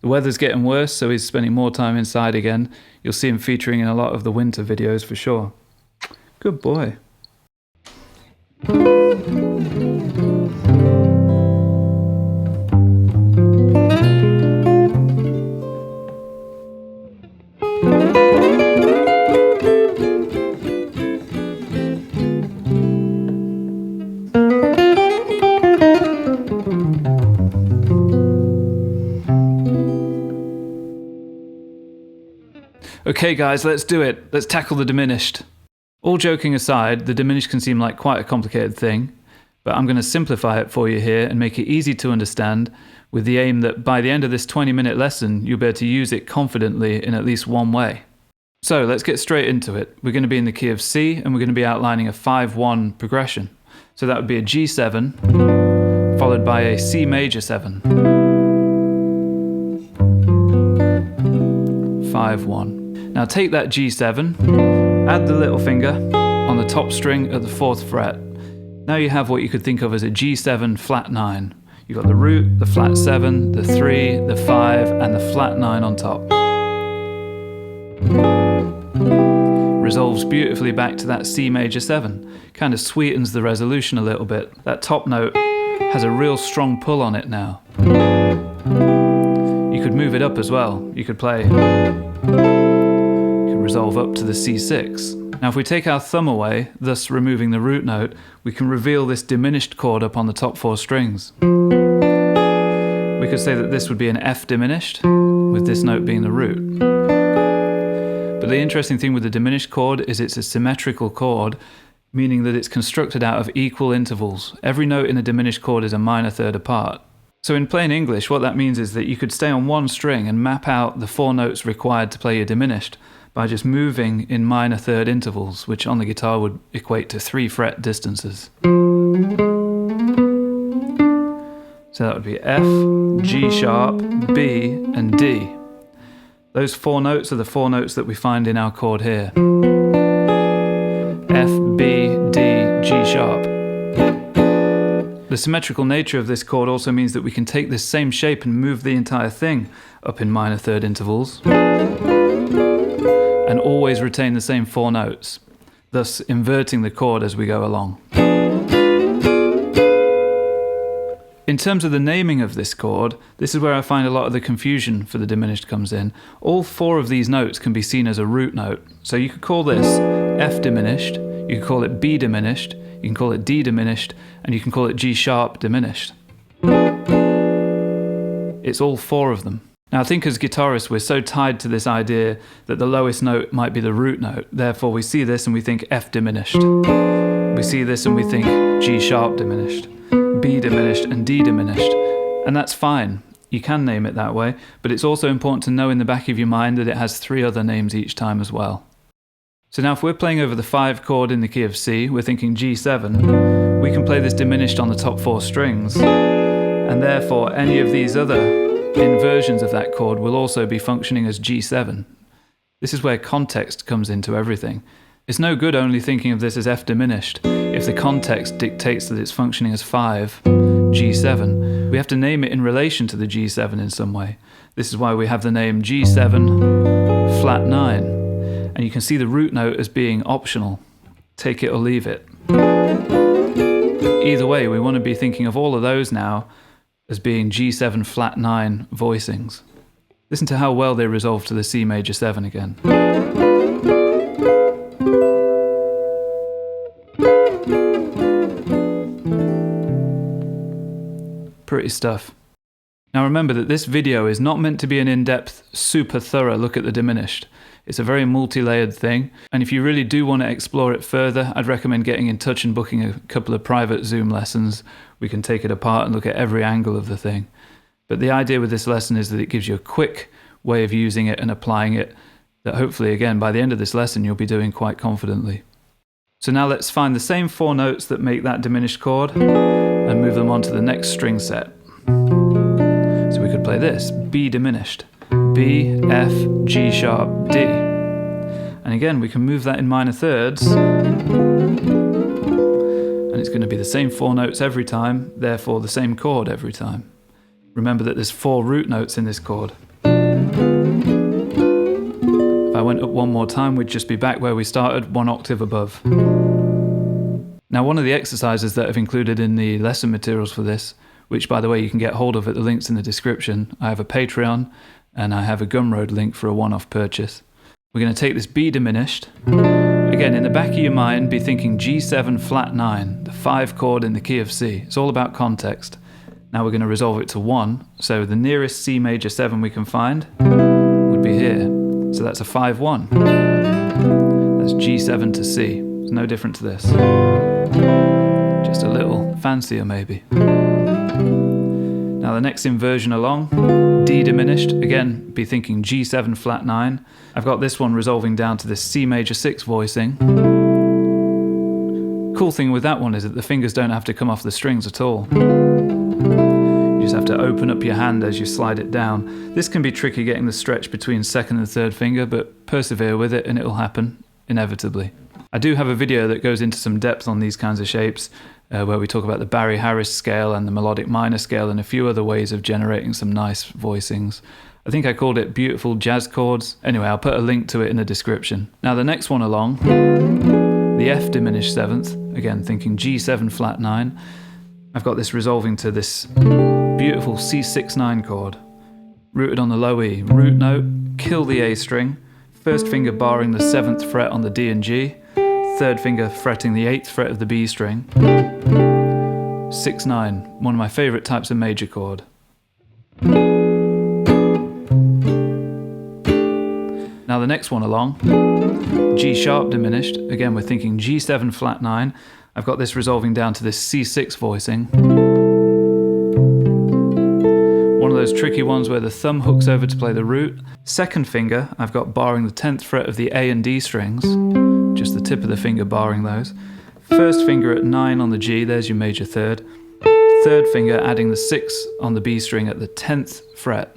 The weather's getting worse, so he's spending more time inside again. You'll see him featuring in a lot of the winter videos for sure. Good boy. Okay guys, let's do it. Let's tackle the diminished. All joking aside, the diminished can seem like quite a complicated thing, but I'm going to simplify it for you here and make it easy to understand, with the aim that by the end of this 20-minute lesson, you'll be able to use it confidently in at least one way. So let's get straight into it. We're going to be in the key of C, and we're going to be outlining a 5-1 progression. So that would be a G7, followed by a C major 7. 5-1. Now take that G7, add the little finger on the top string at the 4th fret. Now you have what you could think of as a G7 flat 9. You've got the root, the flat 7, the 3, the 5, and the flat 9 on top. Resolves beautifully back to that C major 7. Kind of sweetens the resolution a little bit. That top note has a real strong pull on it now. You could move it up as well. You could play... resolve up to the C6. Now if we take our thumb away, thus removing the root note, we can reveal this diminished chord up on the top 4 strings. We could say that this would be an F diminished, with this note being the root. But the interesting thing with the diminished chord is it's a symmetrical chord, meaning that it's constructed out of equal intervals. Every note in a diminished chord is a minor third apart. So in plain English, what that means is that you could stay on one string and map out the 4 notes required to play your diminished by just moving in minor third intervals, which on the guitar would equate to 3 fret distances. So that would be F, G sharp, B, and D. Those 4 notes are the 4 notes that we find in our chord here. F, B, D, G sharp. The symmetrical nature of this chord also means that we can take this same shape and move the entire thing up in minor third intervals, and always retain the same 4 notes, thus inverting the chord as we go along. In terms of the naming of this chord, this is where I find a lot of the confusion for the diminished comes in. All 4 of these notes can be seen as a root note, so you could call this F diminished, you could call it B diminished, you can call it D diminished, and you can call it G sharp diminished. It's all 4 of them. Now I think as guitarists we're so tied to this idea that the lowest note might be the root note, therefore we see this and we think F diminished. We see this and we think G sharp diminished, B diminished and D diminished. And that's fine, you can name it that way, but it's also important to know in the back of your mind that it has 3 other names each time as well. So now if we're playing over the 5 chord in the key of C, we're thinking G7, we can play this diminished on the top 4 strings, and therefore any of these other inversions of that chord will also be functioning as G7. This is where context comes into everything. It's no good only thinking of this as F diminished if the context dictates that it's functioning as 5, G7. We have to name it in relation to the G7 in some way. This is why we have the name G7 flat 9. And you can see the root note as being optional. Take it or leave it. Either way, we want to be thinking of all of those now as being G7 flat 9 voicings. Listen to how well they resolve to the C major 7 again. Pretty stuff. Now remember that this video is not meant to be an in-depth, super thorough look at the diminished. It's a very multi-layered thing, and if you really do want to explore it further, I'd recommend getting in touch and booking a couple of private Zoom lessons. We can take it apart and look at every angle of the thing. But the idea with this lesson is that it gives you a quick way of using it and applying it that hopefully, again, by the end of this lesson, you'll be doing quite confidently. So now let's find the same 4 notes that make that diminished chord and move them on to the next string set. So we could play this, B diminished. B, F, G sharp, D. And again, we can move that in minor thirds. And it's going to be the same 4 notes every time, therefore the same chord every time. Remember that there's 4 root notes in this chord. If I went up one more time, we'd just be back where we started, one octave above. Now, one of the exercises that I've included in the lesson materials for this, which by the way you can get hold of at the links in the description, I have a Patreon and I have a Gumroad link for a one-off purchase. We're going to take this B diminished. Again, in the back of your mind, be thinking G7 flat 9, the 5 chord in the key of C. It's all about context. Now we're going to resolve it to 1, so the nearest C major 7 we can find would be here. So that's a 5-1. That's G7 to C. It's no different to this. Just a little fancier maybe. Now the next inversion along, D diminished, again be thinking G7 flat 9. I've got this one resolving down to this C major 6 voicing. Cool thing with that one is that the fingers don't have to come off the strings at all. You just have to open up your hand as you slide it down. This can be tricky getting the stretch between second and third finger, but persevere with it and it'll happen, inevitably. I do have a video that goes into some depth on these kinds of shapes, where we talk about the Barry Harris scale and the melodic minor scale and a few other ways of generating some nice voicings. I think I called it beautiful jazz chords. Anyway, I'll put a link to it in the description. Now the next one along, the F diminished 7th, again thinking G7 flat 9. I've got this resolving to this beautiful C6-9 chord, rooted on the low E. Root note, kill the A string, first finger barring the 7th fret on the D and G, third finger fretting the 8th fret of the B string. 6-9, one of my favourite types of major chord. Now the next one along, G sharp diminished, again we're thinking G7 flat 9. I've got this resolving down to this C6 voicing. One of those tricky ones where the thumb hooks over to play the root. Second finger I've got barring the 10th fret of the A and D strings, just the tip of the finger barring those. First finger at 9 on the G, there's your major third. Third finger adding the 6 on the B string at the 10th fret.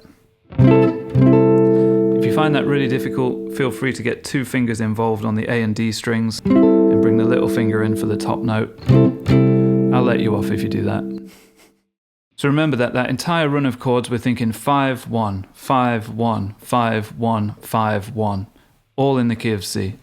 If you find that really difficult, feel free to get 2 fingers involved on the A and D strings and bring the little finger in for the top note. I'll let you off if you do that. So remember that entire run of chords we're thinking 5-1, 5-1, 5-1, 5-1, all in the key of C.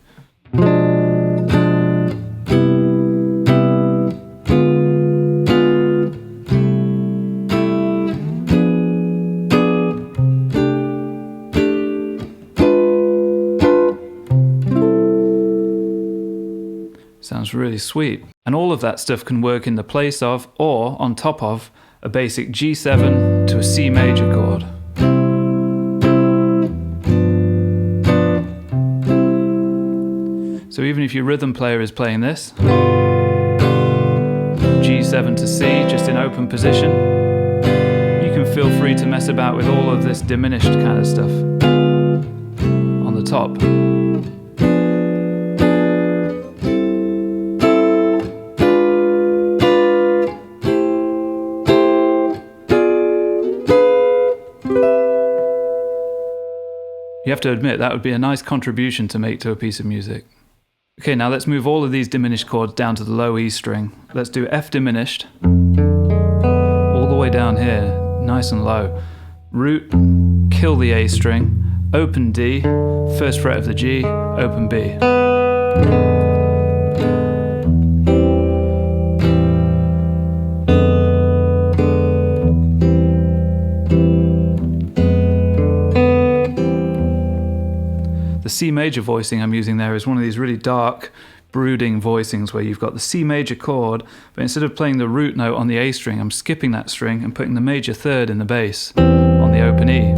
Sounds really sweet. And all of that stuff can work in the place of, or on top of, a basic G7 to a C major chord. So even if your rhythm player is playing this, G7 to C, just in open position, you can feel free to mess about with all of this diminished kind of stuff on the top. You have to admit that would be a nice contribution to make to a piece of music. Okay, now let's move all of these diminished chords down to the low E string. Let's do F diminished, all the way down here, nice and low. Root, kill the A string, open D, first fret of the G, open B. The C major voicing I'm using there is one of these really dark, brooding voicings where you've got the C major chord, but instead of playing the root note on the A string, I'm skipping that string and putting the major third in the bass on the open E.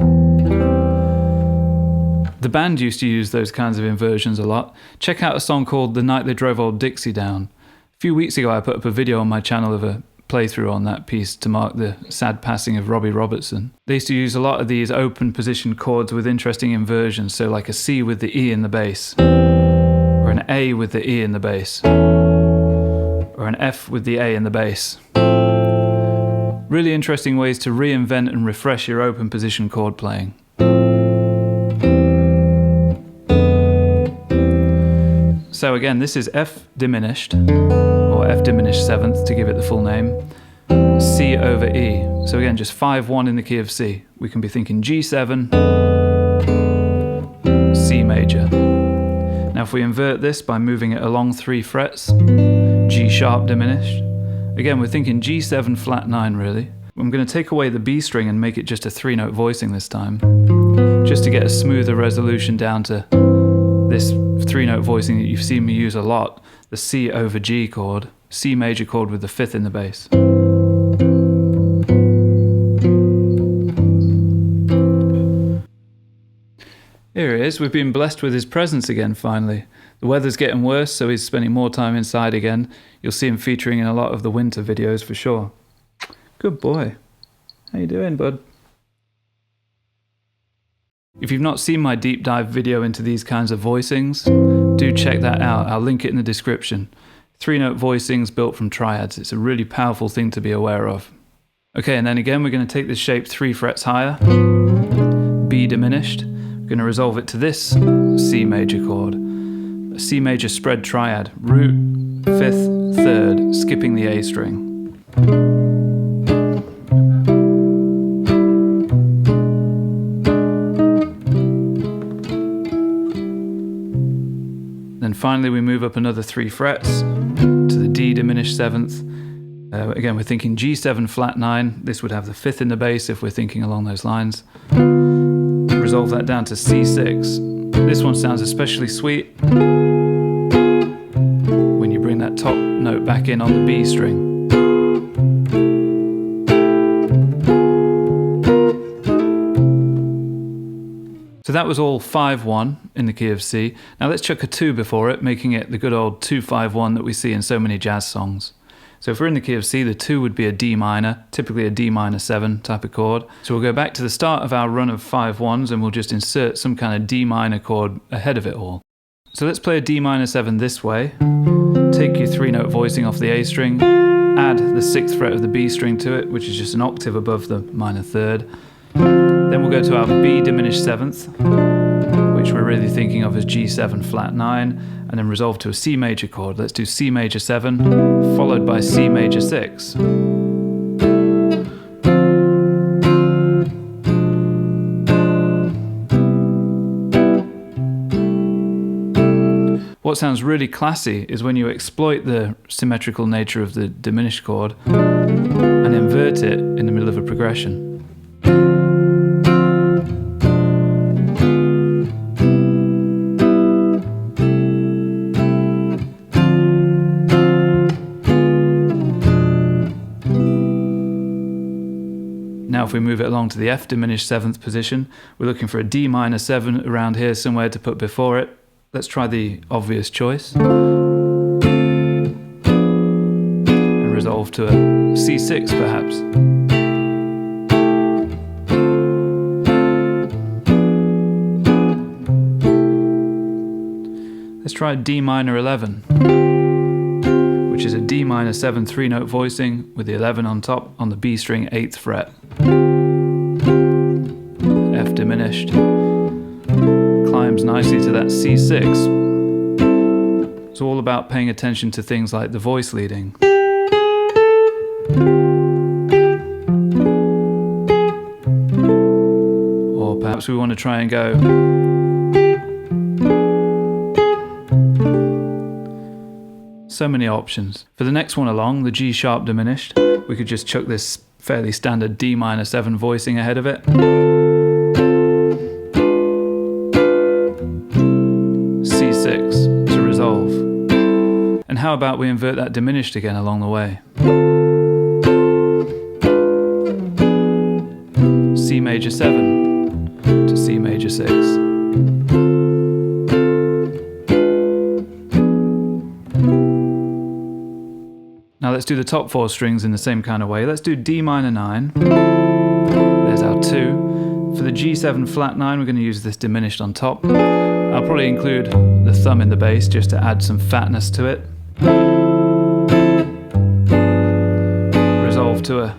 The band used to use those kinds of inversions a lot. Check out a song called The Night They Drove Old Dixie Down. A few weeks ago I put up a video on my channel of a playthrough on that piece to mark the sad passing of Robbie Robertson. They used to use a lot of these open position chords with interesting inversions, so like a C with the E in the bass, or an A with the E in the bass, or an F with the A in the bass. Really interesting ways to reinvent and refresh your open position chord playing. So again, this is F diminished, or F diminished 7th to give it the full name, C over E. So again, just 5-1 in the key of C. We can be thinking G7, C major. Now if we invert this by moving it along 3 frets, G sharp diminished. Again, we're thinking G7 flat 9 really. I'm going to take away the B string and make it just a 3-note voicing this time, just to get a smoother resolution down to this 3-note voicing that you've seen me use a lot, the C over G chord, C major chord with the 5th in the bass. Here he is, we've been blessed with his presence again finally. The weather's getting worse, so he's spending more time inside again. You'll see him featuring in a lot of the winter videos for sure. Good boy. How you doing, bud? If you've not seen my deep dive video into these kinds of voicings, do check that out. I'll link it in the description. 3-note voicings built from triads. It's a really powerful thing to be aware of. Okay, and then again we're going to take this shape 3 frets higher, B diminished. We're going to resolve it to this C major chord. A C major spread triad, root, 5th, 3rd, skipping the A string. Then finally we move up another 3 frets to the D diminished 7th. Again we're thinking G7 flat 9, this would have the 5th in the bass if we're thinking along those lines. Resolve that down to C6. This one sounds especially sweet when you bring that top note back in on the B string. So that was all 5-1 in the key of C. Now let's chuck a 2 before it, making it the good old 2-5-1 that we see in so many jazz songs. So if we're in the key of C, the 2 would be a D minor, typically a D minor 7 type of chord. So we'll go back to the start of our run of 5-1s and we'll just insert some kind of D minor chord ahead of it all. So let's play a D minor 7 this way, take your 3-note voicing off the A string, add the 6th fret of the B string to it, which is just an octave above the minor 3rd. Then we'll go to our B diminished 7th, which we're really thinking of as G7 flat 9, and then resolve to a C major chord. Let's do C major 7, followed by C major 6. What sounds really classy is when you exploit the symmetrical nature of the diminished chord and invert it in the middle of a progression. Now if we move it along to the F diminished 7th position, we're looking for a D minor 7 around here somewhere to put before it. Let's try the obvious choice. And resolve to a C6 perhaps. Let's try D minor 11, which is a D minor 7 3-note voicing with the 11 on top on the B string 8th fret. F diminished. Climbs nicely to that C6. It's all about paying attention to things like the voice leading. Or perhaps we want to try and go so many options. For the next one along, the G sharp diminished, we could just chuck this fairly standard D minor 7 voicing ahead of it. C6 to resolve. And how about we invert that diminished again along the way? C major 7 to C major 6. Now let's do the top 4 strings in the same kind of way. Let's do D minor 9. There's our 2. For the G7 flat 9, we're going to use this diminished on top. I'll probably include the thumb in the bass just to add some fatness to it. Resolve to a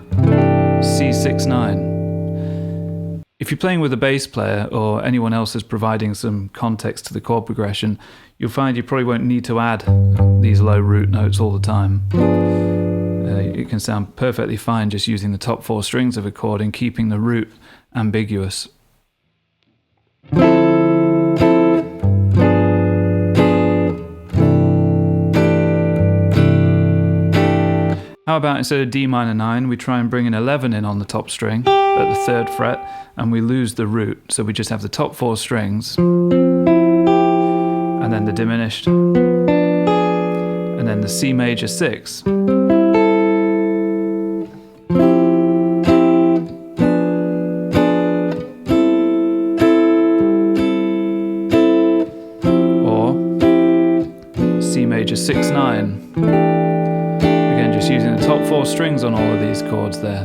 C6 9. If you're playing with a bass player or anyone else is providing some context to the chord progression, you'll find you probably won't need to add these low root notes all the time. It can sound perfectly fine just using the top 4 strings of a chord and keeping the root ambiguous. How about instead of D minor 9, we try and bring an 11 in on the top string at the 3rd fret, and we lose the root, so we just have the top 4 strings, and then the diminished, and then the C major 6. Or C major 6-9. Again, just using the top 4 strings on all of these chords there.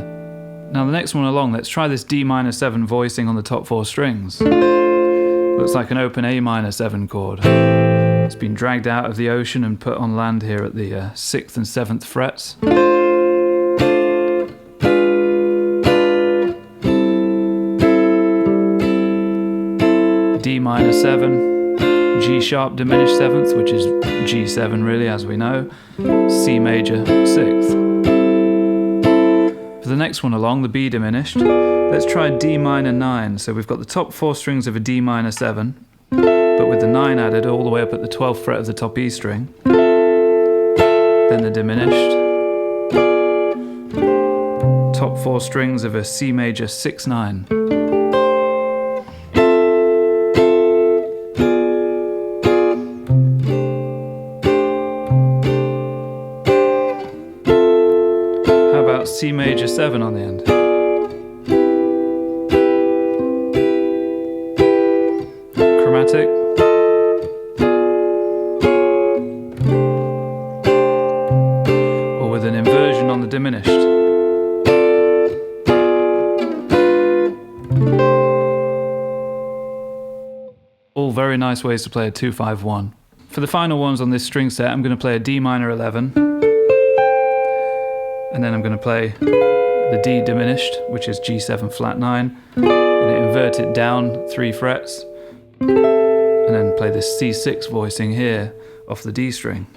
Now the next one along, let's try this D minor 7 voicing on the top 4 strings. Looks like an open A minor 7 chord. It's been dragged out of the ocean and put on land here at the 6th and 7th frets. D minor 7, G sharp diminished 7th, which is G7 really, as we know, C major 6th. For the next one along, the B diminished, let's try D minor 9. So we've got the top 4 strings of a D minor 7, but with the 9 added all the way up at the 12th fret of the top E string. Then the diminished, top 4 strings of a C major 6-9. C major 7 on the end. Chromatic. Or with an inversion on the diminished. All very nice ways to play a 2-5-1. For the final ones on this string set, I'm going to play a D minor 11. And then I'm going to play the D diminished, which is G7 flat 9, and invert it down 3 frets, and then play this C6 voicing here off the D string.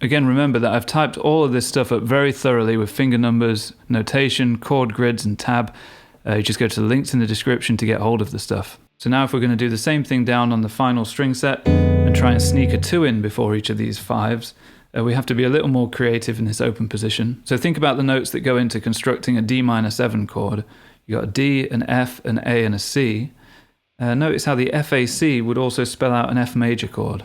Again, remember that I've typed all of this stuff up very thoroughly with finger numbers, notation, chord grids and tab. You just go to the links in the description to get hold of the stuff. So now if we're going to do the same thing down on the final string set and try and sneak a 2 in before each of these 5s, we have to be a little more creative in this open position. So think about the notes that go into constructing a D minor 7 chord. You've got a D, an F, an A and a C. Notice how the FAC would also spell out an F major chord.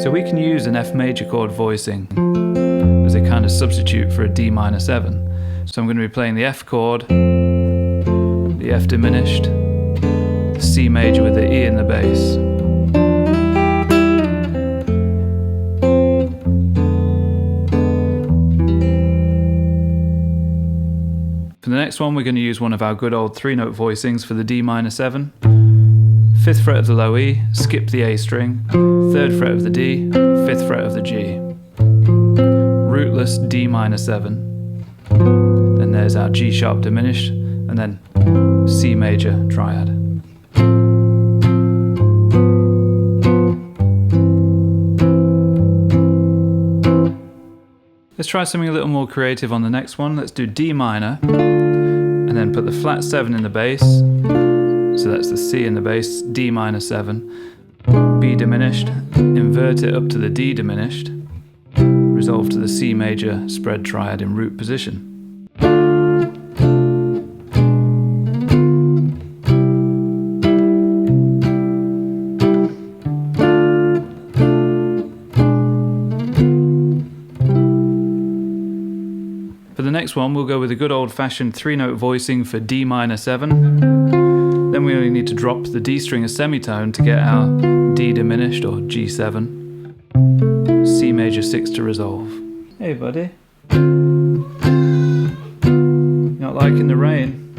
So we can use an F major chord voicing as a kind of substitute for a D minor 7. So I'm going to be playing the F chord, the F diminished, the C major with the E in the bass. For the next one, we're going to use one of our good old 3-note voicings for the D minor 7. 5th fret of the low E, skip the A string, 3rd fret of the D, 5th fret of the G. Rootless D minor 7. Then there's our G sharp diminished, and then C major triad. Let's try something a little more creative on the next one. Let's do D minor, and then put the flat 7 in the bass. So that's the C in the bass, D minor 7, B diminished, invert it up to the D diminished, resolve to the C major spread triad in root position. For the next one, we'll go with a good old-fashioned 3-note voicing for D minor 7. Then we only need to drop the D string a semitone to get our D diminished or G7, C major 6 to resolve. Hey buddy, not liking the rain?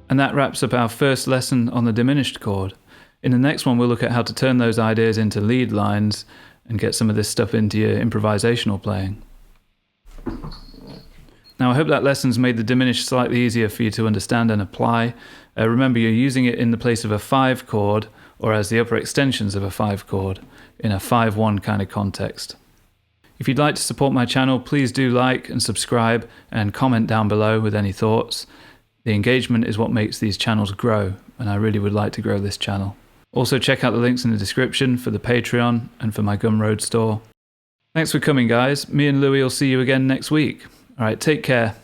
And that wraps up our first lesson on the diminished chord. In the next one, we'll look at how to turn those ideas into lead lines and get some of this stuff into your improvisational playing. Now, I hope that lesson's made the diminished slightly easier for you to understand and apply. Remember, you're using it in the place of a 5 chord, or as the upper extensions of a 5 chord, in a 5-1 kind of context. If you'd like to support my channel, please do like and subscribe and comment down below with any thoughts. The engagement is what makes these channels grow, and I really would like to grow this channel. Also, check out the links in the description for the Patreon and for my Gumroad store. Thanks for coming, guys. Me and Louie will see you again next week. All right, take care.